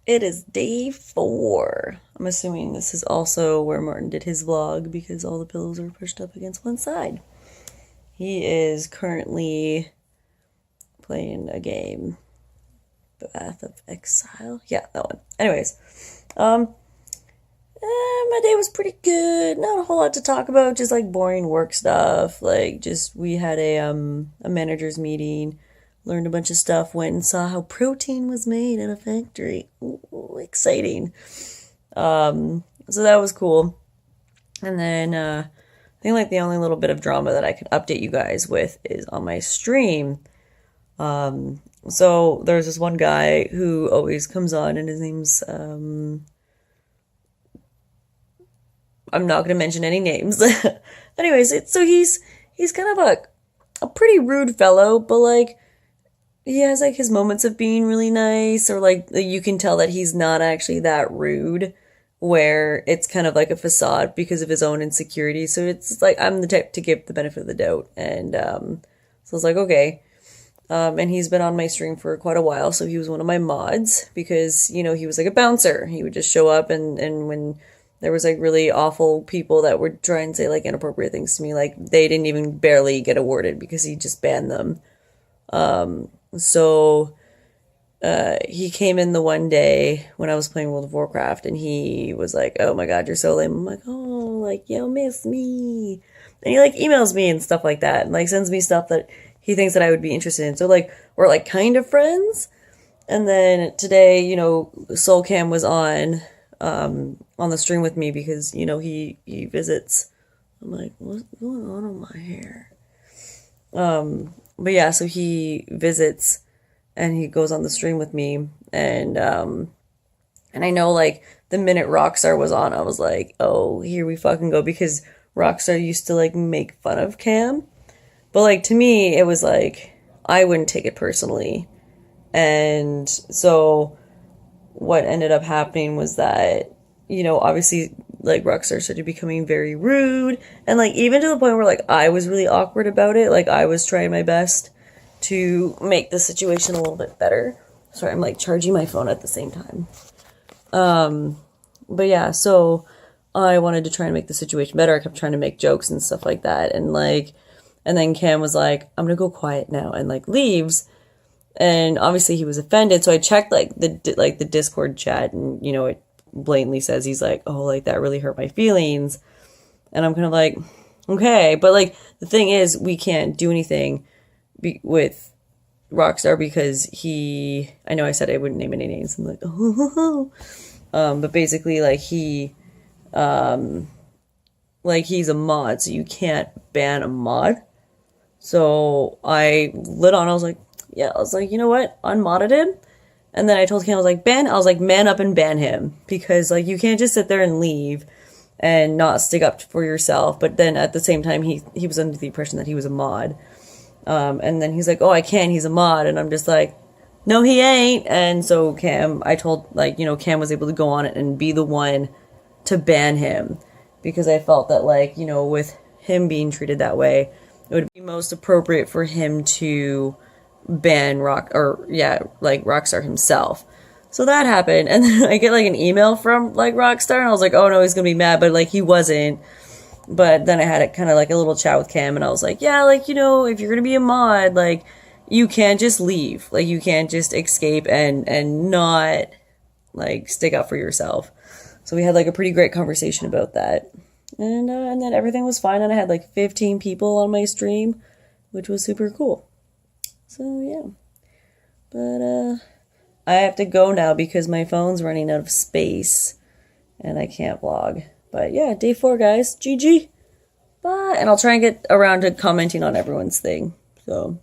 It is day 4. I'm assuming this is also where Martin did his vlog because all the pillows are pushed up against one side. He is currently playing a game. The Path of Exile? Yeah, that one. Anyways, my day was pretty good. Not a whole lot to talk about, just like boring work stuff. Like just we had a manager's meeting, learned a bunch of stuff, went and saw how protein was made in a factory. Ooh, exciting. So that was cool. And then I think like the only little bit of drama that I could update you guys with is on my stream. So there's this one guy who always comes on, and his name's I'm not gonna mention any names. Anyways, so he's kind of a pretty rude fellow, but like he has like his moments of being really nice, or like you can tell that he's not actually that rude, where it's kind of like a facade because of his own insecurity. So it's like I'm the type to give the benefit of the doubt, and so I was like, okay. And he's been on my stream for quite a while, so he was one of my mods because, you know, he was like a bouncer. He would just show up, and when there was like really awful people that would try and say like inappropriate things to me, like they didn't even barely get awarded because he just banned them. So he came in the one day when I was playing World of Warcraft, and he was like, "Oh my God, you're so lame." I'm like, "Oh, like you'll miss me." And he like emails me and stuff like that, and like sends me stuff that he thinks that I would be interested in. So like we're like kind of friends. And then today, you know, Soulcam was on the stream with me because, you know, he visits. I'm like, what's going on my hair? But yeah, so he visits and he goes on the stream with me, and I know like the minute Rockstar was on, I was like, oh, here we fucking go, because Rockstar used to like make fun of Cam. But like to me, it was like I wouldn't take it personally. And so what ended up happening was that, you know, obviously like Rockstar started becoming very rude, and like even to the point where like I was really awkward about it. Like I was trying my best to make the situation a little bit better. Sorry, I'm like charging my phone at the same time. But yeah, so I wanted to try and make the situation better. I kept trying to make jokes and stuff like that, and then Cam was like, "I'm gonna go quiet now," and like leaves. And obviously he was offended, so I checked like the Discord chat, and you know it blatantly says he's like, "Oh, like that really hurt my feelings," and I'm kind of like, okay, but like the thing is, we can't do anything with Rockstar because I know I said I wouldn't name any names. I'm like, oh, but basically like he's a mod, so you can't ban a mod. So I lit on. I was like, yeah. I was like, you know what? Unmodded him. And then I told Cam, I was like, man up and ban him, because like you can't just sit there and leave and not stick up for yourself. But then at the same time, he was under the impression that he was a mod. And then he's like, oh, I can't. He's a mod, and I'm just like, no, he ain't. And so I told like, you know, Cam was able to go on it and be the one to ban him, because I felt that like, you know, with him being treated that way, it would be most appropriate for him to ban Rockstar himself. So that happened, and then I get like an email from like Rockstar, and I was like, oh no, he's gonna be mad, but like he wasn't. But then I had it kind of like a little chat with Cam, and I was like, yeah, like, you know, if you're gonna be a mod, like you can't just leave, like you can't just escape and not like stick up for yourself. So we had like a pretty great conversation about that. And then everything was fine, and I had like 15 people on my stream, which was super cool. So yeah. But I have to go now because my phone's running out of space and I can't vlog. But yeah, day 4, guys. GG. Bye. And I'll try and get around to commenting on everyone's thing. So,